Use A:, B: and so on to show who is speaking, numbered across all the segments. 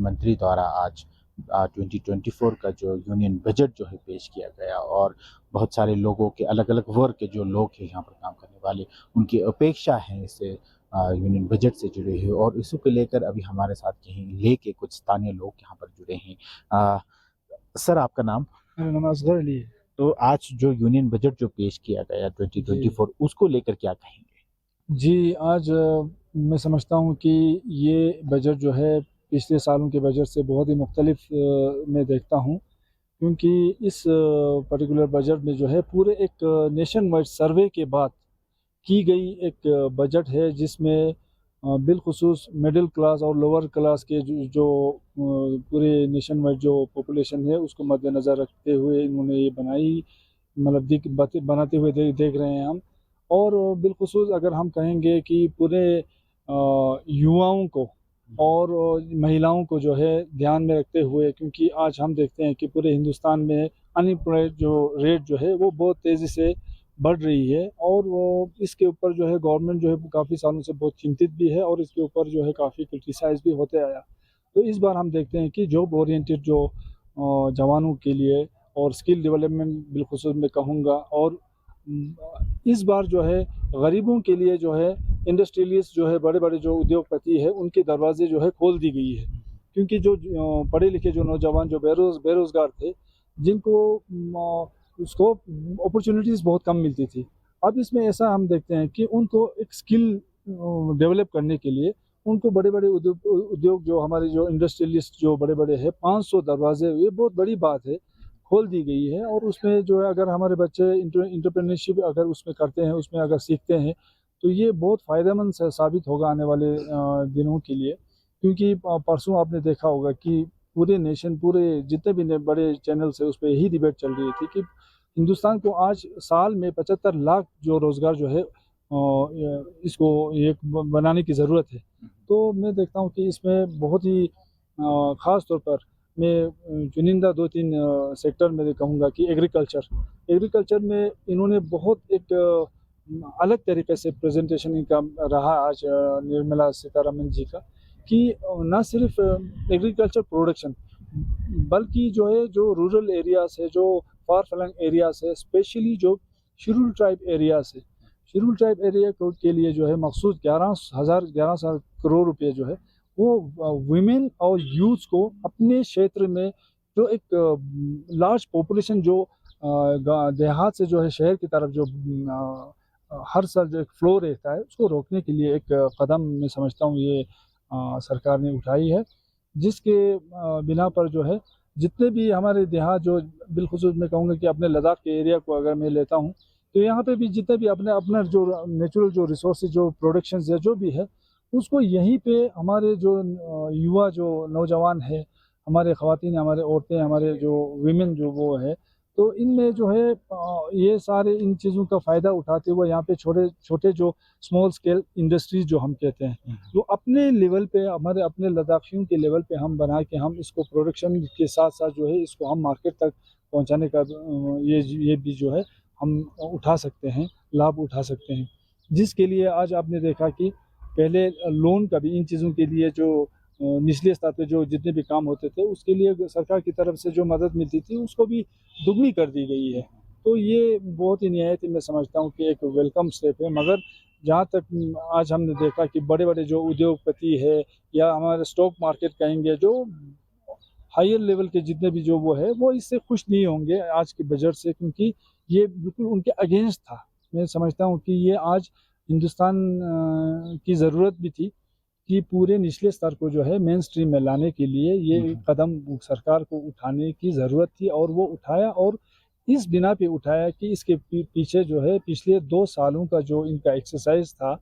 A: मंत्री द्वारा आज 2024 का जो यूनियन बजट जो है पेश किया गया और बहुत सारे लोगों के अलग-अलग वर्ग के जो लोग हैं यहाँ पर काम करने वाले, उनकी अपेक्षा है इससे यूनियन बजट से जुड़े हुए और इसी को लेकर अभी हमारे साथ यहीं लेके कुछ स्थानीय लोग यहाँ पर जुड़े हैं। सर आपका नाम?
B: मेरा नाम असगर अली है।
A: तो आज जो यूनियन बजट जो पेश किया गया 2024 उसको लेकर क्या कहेंगे?
B: जी, आज मैं समझता हूँ कि ये बजट जो है पिछले सालों के बजट से बहुत ही मुख्तलिफ मैं देखता हूँ, क्योंकि इस पर्टिकुलर बजट में जो है पूरे एक नेशन वाइड सर्वे के बाद की गई एक बजट है, जिसमें बिलख़ुसूस मिडिल क्लास और लोअर क्लास के जो पूरे नेशन वाइड जो पॉपुलेशन है उसको मद्देनज़र रखते हुए इन्होंने ये बनाई, मतलब बनाते हुए देख रहे हैं हम। और बिलख़ुसूस अगर हम कहेंगे कि पूरे युवाओं को और महिलाओं को जो है ध्यान में रखते हुए, क्योंकि आज हम देखते हैं कि पूरे हिंदुस्तान में अनएम्प्लॉयड जो रेट जो है वो बहुत तेज़ी से बढ़ रही है और वो इसके ऊपर जो है गवर्नमेंट जो है काफ़ी सालों से बहुत चिंतित भी है और इसके ऊपर जो है काफ़ी क्रिटिसाइज़ भी होते आया। तो इस बार हम देखते हैं कि जॉब ओरिएंटेड जो जवानों के लिए और स्किल डेवलपमेंट बिलख़ुसूस मैं कहूँगा, और इस बार जो है गरीबों के लिए जो है इंडस्ट्रियलिस्ट जो है बड़े-बड़े जो उद्योगपति है उनके दरवाज़े जो है खोल दी गई है। क्योंकि जो पढ़े लिखे जो नौजवान जो बेरोज़गार थे, जिनको स्कोप अपॉर्चुनिटीज़ बहुत कम मिलती थी। अब इसमें ऐसा हम देखते हैं कि उनको एक स्किल डेवलप करने के लिए उनको बड़े-बड़े उद्योग जो हमारे जो इंडस्ट्रियलिस्ट जो बड़े-बड़े हैं 500 दरवाज़े, ये बहुत बड़ी बात है, खोल दी गई है। और उसमें जो है अगर हमारे बच्चे एंटरप्रेन्योरशिप अगर उसमें करते हैं, उसमें अगर सीखते हैं, तो ये बहुत फ़ायदेमंद साबित होगा आने वाले दिनों के लिए। क्योंकि परसों आपने देखा होगा कि पूरे जितने भी बड़े चैनल्स हैं उस पे यही डिबेट चल रही थी कि हिंदुस्तान को आज साल में 75 लाख जो रोज़गार जो है इसको एक बनाने की ज़रूरत है। तो मैं देखता हूँ कि इसमें बहुत ही ख़ास तौर पर मैं चुनिंदा 2-3 सेक्टर में कहूँगा कि एग्रीकल्चर में इन्होंने बहुत एक अलग तरीके से प्रेजेंटेशन इनका रहा आज निर्मला सीतारमण जी का, कि न सिर्फ एग्रीकल्चर प्रोडक्शन बल्कि जो है जो रूरल एरियाज़ है, जो फार फ्लंग एरियाज़ है, स्पेशली जो शेड्यूल्ड ट्राइब एरियाज़ है, शेड्यूल्ड ट्राइब एरिया के लिए जो है मखसूस 11,000 करोड़ रुपये जो है वो वुमेन और यूथ को अपने क्षेत्र में जो एक लार्ज पॉपुलेशन जो देहात से जो है शहर की तरफ जो हर साल जो एक फ्लो रहता है उसको रोकने के लिए एक कदम मैं समझता हूँ ये सरकार ने उठाई है, जिसके बिना पर जो है जितने भी हमारे देहात जो बिलखुसूस मैं कहूँगा कि अपने लद्दाख के एरिया को अगर मैं लेता हूँ, तो यहाँ पे भी जितने भी अपना जो नेचुरल जो रिसोर्सेज जो प्रोडक्शन या जो भी है उसको यहीं पे हमारे जो युवा जो नौजवान है, हमारे ख़वातीन, हमारे औरतें, हमारे जो वीमेन जो वो है, तो इनमें जो है ये सारे इन चीज़ों का फ़ायदा उठाते हुए यहाँ पे छोटे जो स्मॉल स्केल इंडस्ट्रीज़ जो हम कहते हैं, जो अपने लेवल पे हमारे अपने लद्दाखियों के लेवल पे हम बना के हम इसको प्रोडक्शन के साथ-साथ जो है इसको हम मार्केट तक पहुँचाने का ये भी जो है हम उठा सकते हैं, लाभ उठा सकते हैं। जिसके लिए आज आपने देखा कि पहले लोन का भी इन चीज़ों के लिए जो निचले स्तर पे जो जितने भी काम होते थे उसके लिए सरकार की तरफ से जो मदद मिलती थी उसको भी दुगनी कर दी गई है। तो ये बहुत ही निहायत मैं समझता हूँ कि एक वेलकम स्टेप है। मगर जहाँ तक आज हमने देखा कि बड़े-बड़े जो उद्योगपति है या हमारे स्टॉक मार्केट कहेंगे, जो हायर लेवल के जितने भी जो वो है, वो इससे खुश नहीं होंगे आज के बजट से, क्योंकि ये बिल्कुल उनके अगेंस्ट था। मैं समझता हूँ कि ये आज हिंदुस्तान की ज़रूरत भी थी कि पूरे निचले स्तर को जो है मेन स्ट्रीम में लाने के लिए ये कदम सरकार को उठाने की ज़रूरत थी और वो उठाया। और इस बिना पे उठाया कि इसके पीछे जो है पिछले 2 सालों का जो इनका एक्सरसाइज था,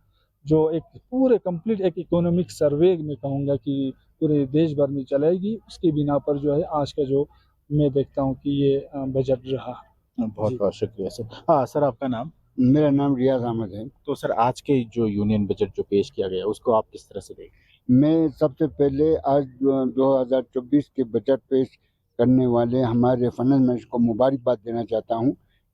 B: जो एक पूरे कंप्लीट एक इकोनॉमिक सर्वे मैं कहूँगा कि पूरे देश भर में चलाएगी, उसके बिना पर जो है आज का जो मैं देखता हूँ कि ये बजट रहा।
A: बहुत-बहुत शुक्रिया सर। हाँ, सर आपका नाम?
C: मेरा नाम रियाज़ अहमद है।
A: तो सर आज के जो यूनियन बजट जो पेश किया गया उसको आप किस तरह से देखते हैं?
C: मैं सबसे पहले आज 2024 के बजट पेश करने वाले हमारे फाइनेंस मिनिस्टर को मुबारकबाद देना चाहता हूँ,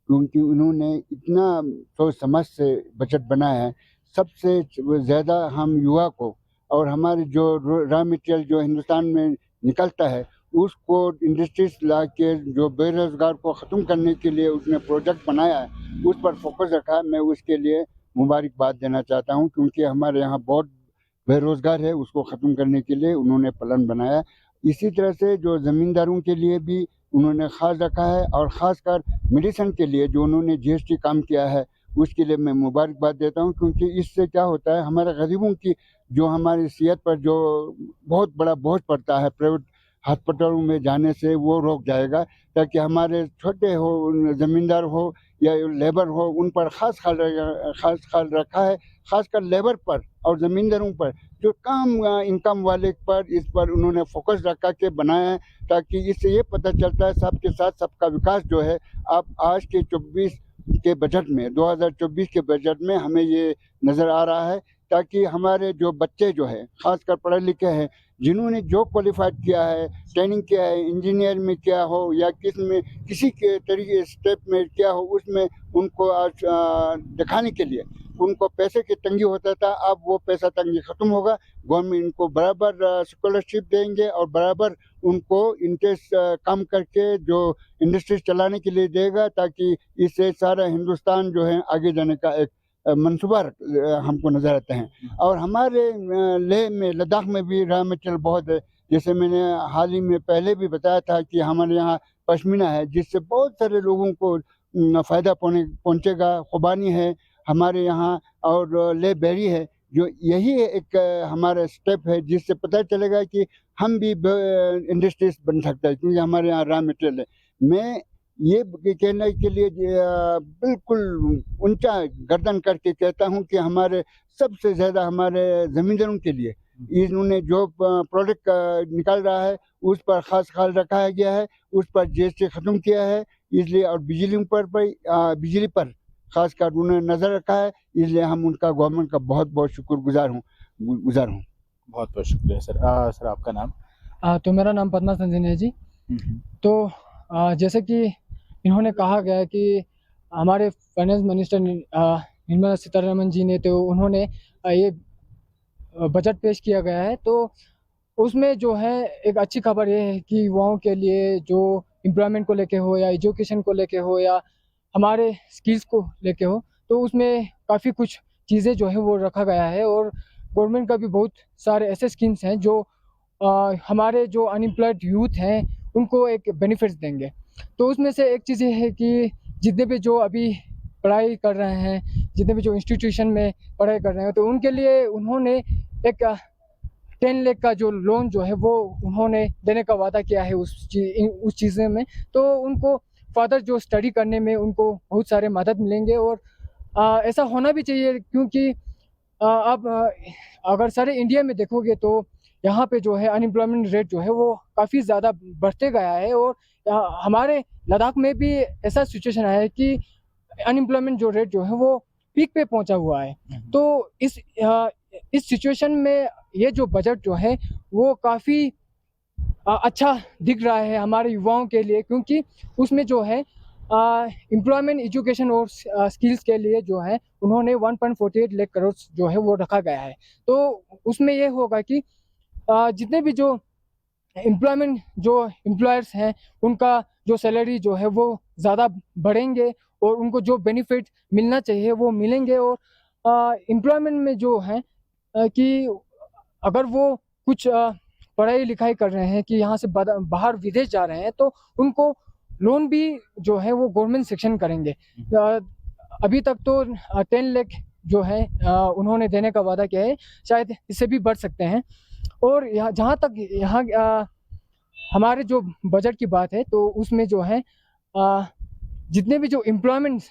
C: क्योंकि उन्होंने इतना सोच समझ से बजट बनाया है। सबसे ज़्यादा हम युवा को और हमारे जो रॉ मटेरियल जो हिंदुस्तान में निकलता है उसको इंडस्ट्रीज ला के जो बेरोज़गार को ख़त्म करने के लिए उसने प्रोजेक्ट बनाया है, उस पर फोकस रखा है। मैं उसके लिए मुबारकबाद देना चाहता हूँ, क्योंकि हमारे यहाँ बहुत बेरोज़गार है, उसको ख़त्म करने के लिए उन्होंने प्लान बनाया। इसी तरह से जो ज़मींदारों के लिए भी उन्होंने ख़ास रखा है, और ख़ासकर मेडिसिन के लिए जो उन्होंने जीएसटी काम किया है, उसके लिए मैं मुबारकबाद देता हूँ। क्योंकि इससे क्या होता है, हमारे गरीबों की जो हमारी सेहत पर जो बहुत बड़ा बोझ पड़ता है प्राइवेट अस्पतालों में जाने से, वो रोक जाएगा, ताकि हमारे छोटे हो, ज़मींदार हो या लेबर हो, उन पर ख़ास ख़्याल रखा है, ख़ासकर लेबर पर और ज़मींदारों पर, जो कम इनकम वाले पर, इस पर उन्होंने फोकस रखा के बनाया है, ताकि इससे ये पता चलता है सबके साथ सबका विकास जो है। अब आज के 24 के बजट में, 2024 के बजट में हमें ये नज़र आ रहा है, ताकि हमारे जो बच्चे जो है ख़ासकर पढ़े लिखे हैं, जिन्होंने जो क्वालिफ़ाइड किया है, ट्रेनिंग किया है, इंजीनियर में किया हो या किसी के तरीके स्टेप में किया हो, उसमें उनको आज दिखाने के लिए उनको पैसे की तंगी होता था। अब वो पैसा तंगी ख़त्म होगा। गवर्नमेंट इनको बराबर स्कॉलरशिप देंगे और बराबर उनको इंटरेस्ट कम करके जो इंडस्ट्रीज चलाने के लिए देगा, ताकि इससे सारा हिंदुस्तान जो है आगे जाने का एक मंसूबा हमको नज़र आते हैं। और हमारे लेह में, लद्दाख में भी रॉ मटेरियल बहुत है। जैसे मैंने हाल ही में पहले भी बताया था कि हमारे यहाँ पश्मीना है, जिससे बहुत सारे लोगों को फ़ायदा पहुँचेगा। खुबानी है हमारे यहाँ, और लेह बेरी है, जो यही एक हमारा स्टेप है, जिससे पता चलेगा कि हम भी इंडस्ट्रीज बन सकता है, क्योंकि हमारे यहाँ रॉ मटेरियल है। मैं ये कहने के लिए बिल्कुल ऊंचा गर्दन करके कहता हूँ कि हमारे सबसे ज़्यादा हमारे ज़मींदारों के लिए इन्होंने जो प्रोडक्ट निकाल रहा है, उस पर ख़ास ख्याल रखा गया है, उस पर जीएसटी ख़त्म किया है, इसलिए। और बिजली पर ख़ासकर उन्होंने नज़र रखा है, इसलिए हम उनका, गवर्नमेंट का बहुत बहुत शुक्रगुज़ार हूँ।
A: बहुत बहुत शुक्रिया सर। सर आपका नाम?
B: तो मेरा नाम पद्मा संजन है जी। तो जैसे कि इन्होंने कहा गया कि हमारे फाइनेंस मिनिस्टर निर्मला सीतारमण जी ने, तो उन्होंने ये बजट पेश किया गया है। तो उसमें जो है एक अच्छी खबर ये है कि युवाओं के लिए जो एम्प्लॉयमेंट को लेके हो या एजुकेशन को लेके हो या हमारे स्किल्स को लेके हो, तो उसमें काफ़ी कुछ चीज़ें जो है वो रखा गया है। और गवर्नमेंट का भी बहुत सारे ऐसे स्कीम्स हैं जो हमारे जो अनएम्प्लॉयड यूथ हैं उनको एक बेनिफिट्स देंगे। तो उसमें से एक चीज़ ये है कि जितने भी जो अभी पढ़ाई कर रहे हैं, जितने भी जो इंस्टीट्यूशन में पढ़ाई कर रहे हैं, तो उनके लिए उन्होंने एक 10 लाख का जो लोन जो है वो उन्होंने देने का वादा किया है उस चीज़ें में। तो उनको फर्दर जो स्टडी करने में उनको बहुत सारे मदद मिलेंगे। और ऐसा होना भी चाहिए, क्योंकि अब अगर सारे इंडिया में देखोगे तो यहाँ पे जो है अनएम्प्लॉयमेंट रेट जो है वो काफ़ी ज़्यादा बढ़ते गया है। और हमारे लद्दाख में भी ऐसा सिचुएशन आया है कि अनएम्प्लॉयमेंट जो रेट जो है वो पीक पे पहुंचा हुआ है। तो इस सिचुएशन में ये जो बजट जो है वो काफ़ी अच्छा दिख रहा है हमारे युवाओं के लिए, क्योंकि उसमें जो है एम्प्लॉयमेंट, एजुकेशन और स्किल्स के लिए जो है उन्होंने 1.48 लाख करोड़ जो है वो रखा गया है। तो उसमें ये होगा कि जितने भी जो एम्प्लॉयमेंट, जो एम्प्लॉयर्स हैं, उनका जो सैलरी जो है वो ज़्यादा बढ़ेंगे और उनको जो बेनिफिट मिलना चाहिए वो मिलेंगे। और एम्प्लॉयमेंट में जो है कि अगर वो कुछ पढ़ाई लिखाई कर रहे हैं कि यहाँ से बाहर विदेश जा रहे हैं, तो उनको लोन भी जो है वो गवर्नमेंट सेक्शन करेंगे। अभी तक तो 10 लाख जो है उन्होंने देने का वादा किया है, शायद इससे भी बढ़ सकते हैं। और जहाँ तक यहाँ हमारे जो बजट की बात है, तो उसमें जो है जितने भी जो एम्प्लॉयमेंट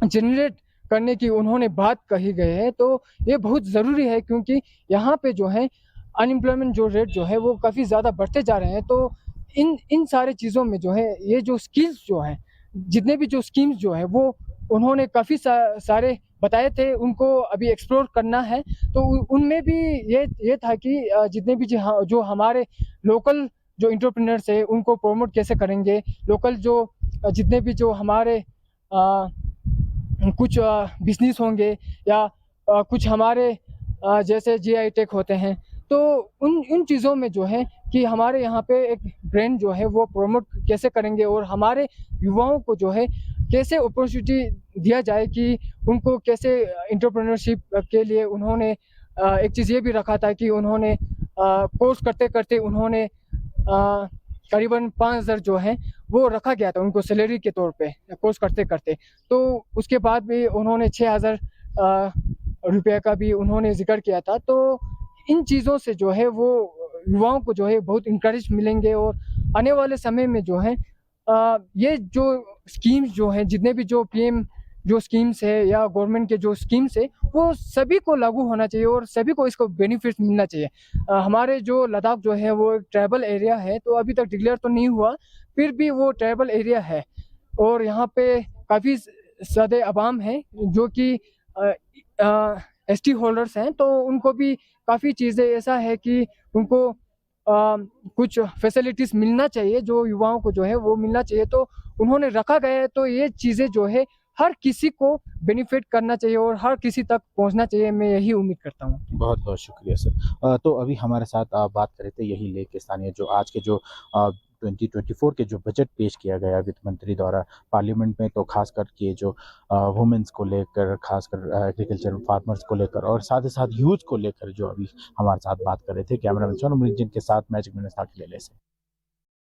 B: जनरेट करने की उन्होंने बात कही गई है, तो ये बहुत ज़रूरी है, क्योंकि यहाँ पे जो है अनएम्प्लॉयमेंट जो रेट जो है वो काफ़ी ज़्यादा बढ़ते जा रहे हैं। तो इन सारे चीज़ों में जो है ये जो स्किल्स जो हैं, जितने भी जो स्कीम्स जो है वो उन्होंने काफ़ी सारे बताए थे, उनको अभी एक्सप्लोर करना है। तो उनमें भी ये था कि जितने भी जो हमारे लोकल जो एंटरप्रेन्योर्स है उनको प्रमोट कैसे करेंगे, लोकल जो जितने भी जो हमारे कुछ बिजनेस होंगे या कुछ हमारे जैसे GI टेक होते हैं, तो उन चीज़ों में जो है
D: कि हमारे यहाँ पे एक ब्रांड जो है वो प्रमोट कैसे करेंगे और हमारे युवाओं को जो है कैसे अपॉर्चुनिटी दिया जाए कि उनको कैसे एंटरप्रेन्योरशिप के लिए उन्होंने एक चीज़ ये भी रखा था कि उन्होंने कोर्स करते करते उन्होंने करीबन 5,000 जो है वो रखा गया था उनको सैलरी के तौर पे कोर्स करते करते। तो उसके बाद भी उन्होंने 6,000 रुपये का भी उन्होंने जिक्र किया था। तो इन चीज़ों से जो है वो युवाओं को जो है बहुत इंकरेज मिलेंगे और आने वाले समय में जो है ये जो स्कीम्स जो हैं जितने भी जो पीएम जो स्कीम्स है या गवर्नमेंट के जो स्कीम्स है वो सभी को लागू होना चाहिए और सभी को इसको बेनिफिट मिलना चाहिए। हमारे जो लद्दाख जो है वो एक ट्राइबल एरिया है, तो अभी तक डिक्लेयर तो नहीं हुआ, फिर भी वो ट्राइबल एरिया है और यहाँ पे काफ़ी ज़्यादा अवाम है जो कि एसटी होल्डर्स हैं, तो उनको भी काफ़ी चीज़ें ऐसा है कि उनको कुछ फैसिलिटीज़ मिलना चाहिए, जो युवाओं को जो है वो मिलना चाहिए, तो उन्होंने रखा गया है। तो ये चीज़ें जो है हर किसी को बेनिफिट करना चाहिए और हर किसी तक पहुंचना चाहिए, मैं यही उम्मीद करता हूँ।
A: बहुत बहुत शुक्रिया सर। तो अभी हमारे साथ बात कर रहे थे यही लेके स्थानीय जो आज के जो 2024 के जो बजट पेश किया गया वित्त मंत्री द्वारा पार्लियामेंट में, तो खास करके जो वुमेन्स को लेकर, खासकर एग्रीकल्चर फार्मर्स को लेकर और साथ ही साथ यूथ को लेकर जो अभी हमारे साथ बात कर रहे थे। कैमरामैन सोनम के साथ मैजिक मिनस्ता के लिए से।